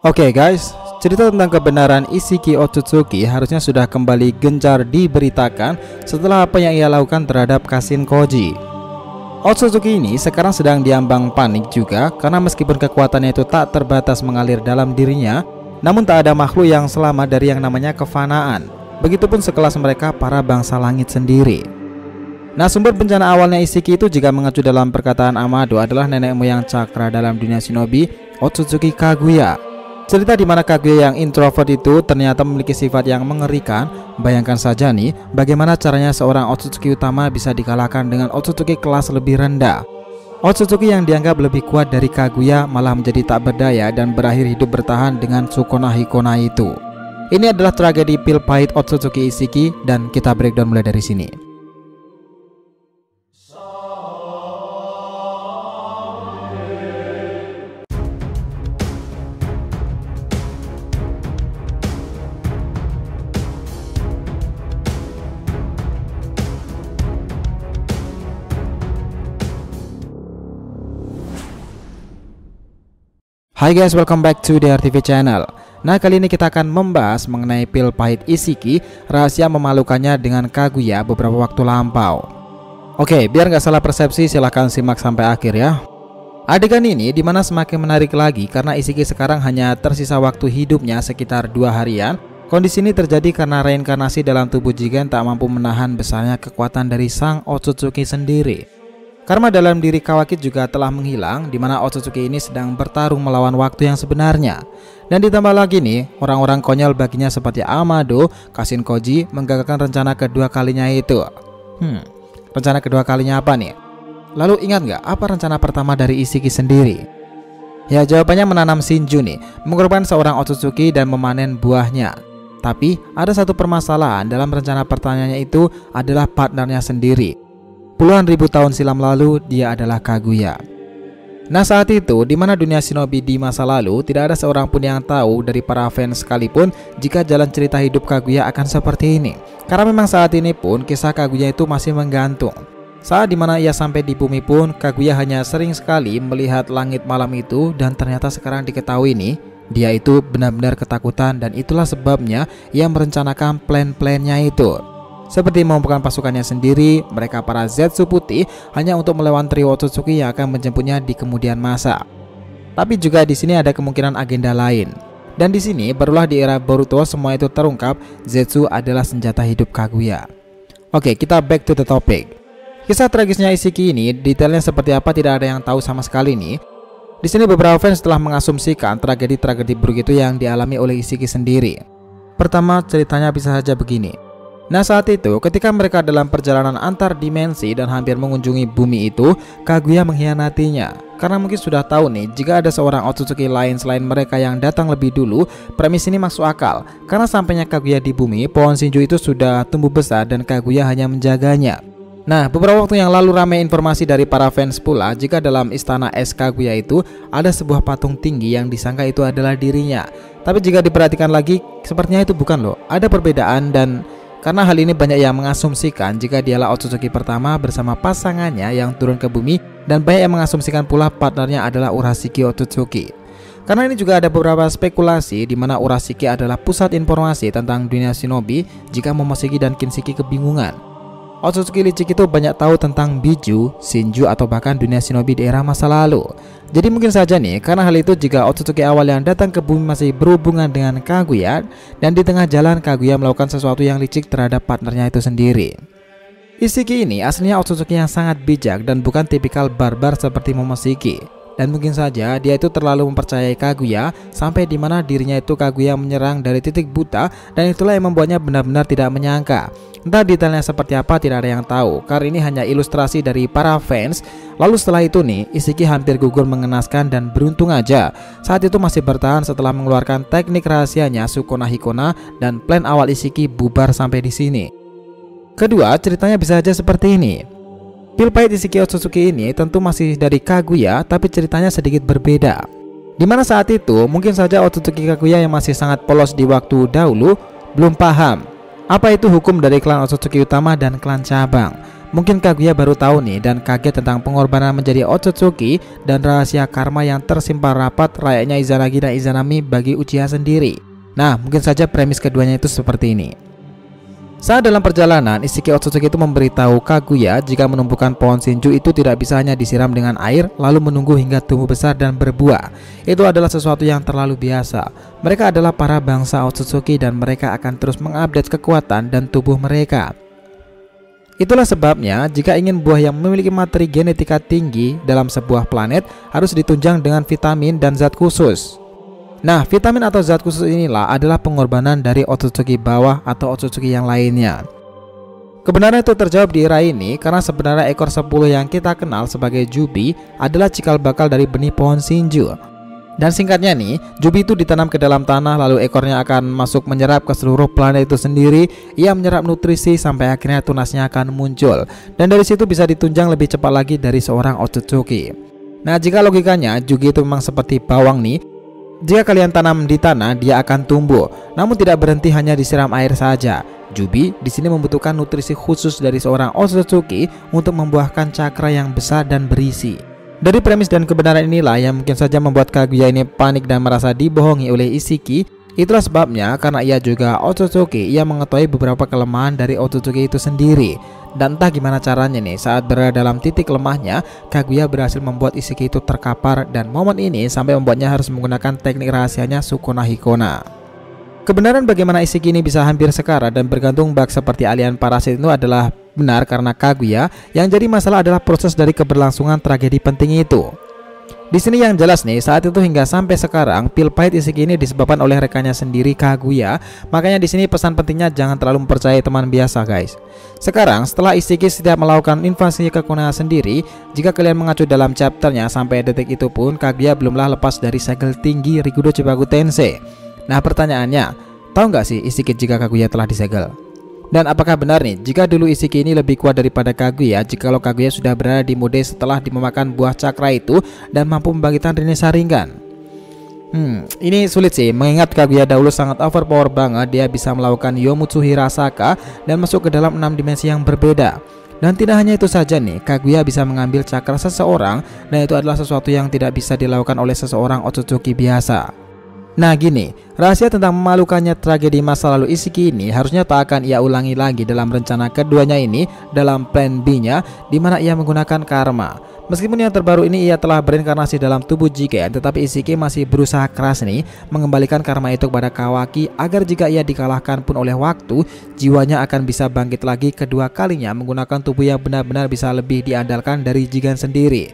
Oke guys, cerita tentang kebenaran Isshiki Otsutsuki harusnya sudah kembali gencar diberitakan setelah apa yang ia lakukan terhadap Kashin Koji. Otsutsuki ini sekarang sedang diambang panik juga karena meskipun kekuatannya itu tak terbatas mengalir dalam dirinya, namun tak ada makhluk yang selamat dari yang namanya kefanaan. Begitupun sekelas mereka para bangsa langit sendiri. Nah, sumber bencana awalnya Isshiki itu jika mengacu dalam perkataan Amado adalah nenek moyang cakra dalam dunia shinobi, Otsutsuki Kaguya. Cerita di mana Kaguya yang introvert itu ternyata memiliki sifat yang mengerikan. Bayangkan saja nih, bagaimana caranya seorang Otsutsuki utama bisa dikalahkan dengan Otsutsuki kelas lebih rendah. Otsutsuki yang dianggap lebih kuat dari Kaguya malah menjadi tak berdaya dan berakhir hidup bertahan dengan Sukuna Hikona itu. Ini adalah tragedi pil pahit Otsutsuki Isshiki dan kita breakdown mulai dari sini. Hai guys, welcome back to the RTV channel. Nah, kali ini kita akan membahas mengenai pil pahit Isshiki, rahasia memalukannya dengan Kaguya beberapa waktu lampau. Oke, biar nggak salah persepsi silahkan simak sampai akhir ya. Adegan ini dimana semakin menarik lagi karena Isshiki sekarang hanya tersisa waktu hidupnya sekitar 2 harian. Kondisi ini terjadi karena reinkarnasi dalam tubuh Jigen tak mampu menahan besarnya kekuatan dari sang Otsutsuki sendiri. Karma dalam diri Kawaki juga telah menghilang, di mana Otsutsuki ini sedang bertarung melawan waktu yang sebenarnya. Dan ditambah lagi nih, orang-orang konyol baginya seperti Amado, Kashin Koji menggagalkan rencana kedua kalinya itu. Rencana kedua kalinya apa nih? Lalu ingat nggak apa rencana pertama dari Isshiki sendiri? Ya, jawabannya menanam Shinju nih, mengorbankan seorang Otsutsuki dan memanen buahnya. Tapi ada satu permasalahan dalam rencana pertamanya itu adalah partnernya sendiri. Puluhan ribu tahun silam lalu dia adalah Kaguya. Nah, saat itu di mana dunia shinobi di masa lalu tidak ada seorang pun yang tahu dari para fans sekalipun jika jalan cerita hidup Kaguya akan seperti ini. Karena memang saat ini pun kisah Kaguya itu masih menggantung. Saat dimana ia sampai di bumi pun Kaguya hanya sering sekali melihat langit malam itu, dan ternyata sekarang diketahui nih dia itu benar-benar ketakutan, dan itulah sebabnya ia merencanakan plan-plannya itu. Seperti mengumpulkan pasukannya sendiri, mereka para Zetsu putih hanya untuk melawan trio Otsutsuki yang akan menjemputnya di kemudian masa. Tapi juga di sini ada kemungkinan agenda lain. Dan di sini barulah di era Boruto semua itu terungkap, Zetsu adalah senjata hidup Kaguya. Oke, kita back to the topic. Kisah tragisnya Isshiki ini detailnya seperti apa tidak ada yang tahu sama sekali nih. Di sini beberapa fans telah mengasumsikan tragedi-tragedi buruk itu yang dialami oleh Isshiki sendiri. Pertama, ceritanya bisa saja begini. Nah, saat itu ketika mereka dalam perjalanan antar dimensi dan hampir mengunjungi bumi itu, Kaguya mengkhianatinya. Karena mungkin sudah tahu nih, jika ada seorang Otsutsuki lain selain mereka yang datang lebih dulu, premis ini masuk akal. Karena sampainya Kaguya di bumi, pohon Shinju itu sudah tumbuh besar dan Kaguya hanya menjaganya. Nah, beberapa waktu yang lalu ramai informasi dari para fans pula jika dalam istana es Kaguya itu ada sebuah patung tinggi yang disangka itu adalah dirinya. Tapi jika diperhatikan lagi, sepertinya itu bukan loh. Ada perbedaan, dan karena hal ini banyak yang mengasumsikan jika dialah Otsutsuki pertama bersama pasangannya yang turun ke bumi, dan banyak yang mengasumsikan pula partnernya adalah Urashiki Otsutsuki. Karena ini juga ada beberapa spekulasi di mana Urashiki adalah pusat informasi tentang dunia shinobi jika Momoshiki dan Kinshiki kebingungan. Otsutsuki licik itu banyak tahu tentang Biju, Shinju, atau bahkan dunia shinobi di era masa lalu. Jadi mungkin saja nih, karena hal itu jika Otsutsuki awal yang datang ke bumi masih berhubungan dengan Kaguya, dan di tengah jalan Kaguya melakukan sesuatu yang licik terhadap partnernya itu sendiri. Isshiki ini aslinya Otsutsuki yang sangat bijak dan bukan tipikal barbar seperti Momoshiki. Dan mungkin saja dia itu terlalu mempercayai Kaguya sampai dimana dirinya itu Kaguya menyerang dari titik buta, dan itulah yang membuatnya benar-benar tidak menyangka. Entah detailnya seperti apa tidak ada yang tahu, karena ini hanya ilustrasi dari para fans. Lalu setelah itu nih, Isshiki hampir gugur mengenaskan, dan beruntung aja saat itu masih bertahan setelah mengeluarkan teknik rahasianya Sukuna Hikona, dan plan awal Isshiki bubar sampai di sini. Kedua, ceritanya bisa saja seperti ini. Pil pahit Isshiki Otsutsuki ini tentu masih dari Kaguya, tapi ceritanya sedikit berbeda. Dimana saat itu mungkin saja Otsutsuki Kaguya yang masih sangat polos di waktu dahulu belum paham apa itu hukum dari klan Otsutsuki utama dan klan cabang. Mungkin Kaguya baru tahu nih dan kaget tentang pengorbanan menjadi Otsutsuki dan rahasia karma yang tersimpan rapat layaknya Izanagi dan Izanami bagi Uchiha sendiri. Nah, mungkin saja premis keduanya itu seperti ini. Saat dalam perjalanan, Isshiki Otsutsuki itu memberitahu Kaguya jika menumbuhkan pohon Shinju itu tidak bisa hanya disiram dengan air lalu menunggu hingga tumbuh besar dan berbuah. Itu adalah sesuatu yang terlalu biasa. Mereka adalah para bangsa Otsutsuki dan mereka akan terus mengupdate kekuatan dan tubuh mereka. Itulah sebabnya jika ingin buah yang memiliki materi genetika tinggi dalam sebuah planet harus ditunjang dengan vitamin dan zat khusus. Nah, vitamin atau zat khusus inilah adalah pengorbanan dari Otsutsuki bawah atau Otsutsuki yang lainnya. Kebenaran itu terjawab di era ini karena sebenarnya ekor 10 yang kita kenal sebagai Jubi adalah cikal bakal dari benih pohon Shinju. Dan singkatnya nih, Jubi itu ditanam ke dalam tanah lalu ekornya akan masuk menyerap ke seluruh planet itu sendiri. Ia menyerap nutrisi sampai akhirnya tunasnya akan muncul. Dan dari situ bisa ditunjang lebih cepat lagi dari seorang Otsutsuki. Nah, jika logikanya Jubi itu memang seperti bawang nih. Jika kalian tanam di tanah, dia akan tumbuh. Namun tidak berhenti hanya disiram air saja. Jubi di sini membutuhkan nutrisi khusus dari seorang Otsutsuki untuk membuahkan cakra yang besar dan berisi. Dari premis dan kebenaran inilah yang mungkin saja membuat Kaguya ini panik dan merasa dibohongi oleh Isshiki. Itulah sebabnya karena ia juga Otsutsuki, ia mengetahui beberapa kelemahan dari Otsutsuki itu sendiri. Dan entah gimana caranya nih, saat berada dalam titik lemahnya, Kaguya berhasil membuat Isshiki itu terkapar. Dan momen ini sampai membuatnya harus menggunakan teknik rahasianya Sukuna Hikona. Kebenaran bagaimana Isshiki ini bisa hampir sekarat dan bergantung bak seperti alien parasit itu adalah benar karena Kaguya. Yang jadi masalah adalah proses dari keberlangsungan tragedi penting itu. Di sini yang jelas nih, saat itu hingga sampai sekarang pil pahit Isshiki ini disebabkan oleh rekannya sendiri Kaguya. Makanya di sini pesan pentingnya jangan terlalu mempercayai teman biasa guys. Sekarang setelah Isshiki setiap melakukan invasi ke Konoha sendiri, jika kalian mengacu dalam chapternya sampai detik itu pun Kaguya belumlah lepas dari segel tinggi Rikudo Chibaku Tensei. Nah pertanyaannya, tahu nggak sih Isshiki jika Kaguya telah disegel? Dan apakah benar nih jika dulu Isshiki ini lebih kuat daripada Kaguya jikalau Kaguya sudah berada di mode setelah memakan buah cakra itu dan mampu membangkitkan Rinne Sharingan? Ini sulit sih mengingat Kaguya dahulu sangat overpower banget. Dia bisa melakukan Yomutsu Hirasaka dan masuk ke dalam 6 dimensi yang berbeda. Dan tidak hanya itu saja nih, Kaguya bisa mengambil cakra seseorang dan itu adalah sesuatu yang tidak bisa dilakukan oleh seseorang Otsutsuki biasa. Nah gini, rahasia tentang memalukannya tragedi masa lalu Isshiki ini harusnya tak akan ia ulangi lagi dalam rencana keduanya ini dalam plan B-nya, di mana ia menggunakan karma. Meskipun yang terbaru ini ia telah berinkarnasi dalam tubuh Jigen, tetapi Isshiki masih berusaha keras nih mengembalikan karma itu kepada Kawaki agar jika ia dikalahkan pun oleh waktu, jiwanya akan bisa bangkit lagi kedua kalinya menggunakan tubuh yang benar-benar bisa lebih diandalkan dari Jigen sendiri,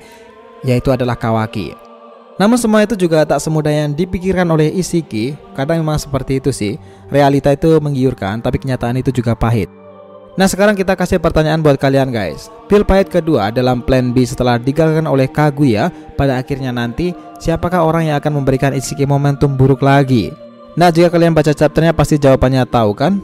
yaitu adalah Kawaki. Namun semua itu juga tak semudah yang dipikirkan oleh Isshiki. Kadang memang seperti itu sih. Realita itu menggiurkan, tapi kenyataan itu juga pahit. Nah sekarang kita kasih pertanyaan buat kalian guys. Pil pahit kedua dalam plan B setelah digagalkan oleh Kaguya, pada akhirnya nanti siapakah orang yang akan memberikan Isshiki momentum buruk lagi? Nah jika kalian baca chapternya pasti jawabannya tahu kan?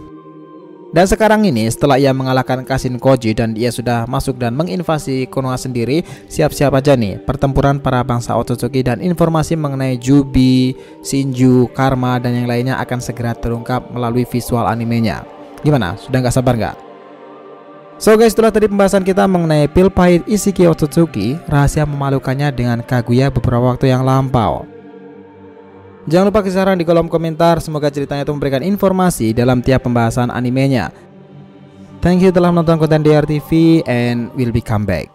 Dan sekarang ini setelah ia mengalahkan Kashin Koji dan ia sudah masuk dan menginvasi Konoha sendiri, siap-siap aja nih pertempuran para bangsa Otsutsuki dan informasi mengenai Jubi, Shinju, Karma dan yang lainnya akan segera terungkap melalui visual animenya. Gimana? Sudah nggak sabar nggak? So guys, itulah tadi pembahasan kita mengenai pil pahit Isshiki Otsutsuki, rahasia memalukannya dengan Kaguya beberapa waktu yang lampau. Jangan lupa kasih saran di kolom komentar. Semoga ceritanya itu memberikan informasi dalam tiap pembahasan animenya. Thank you telah menonton konten DR TV and we'll be come back.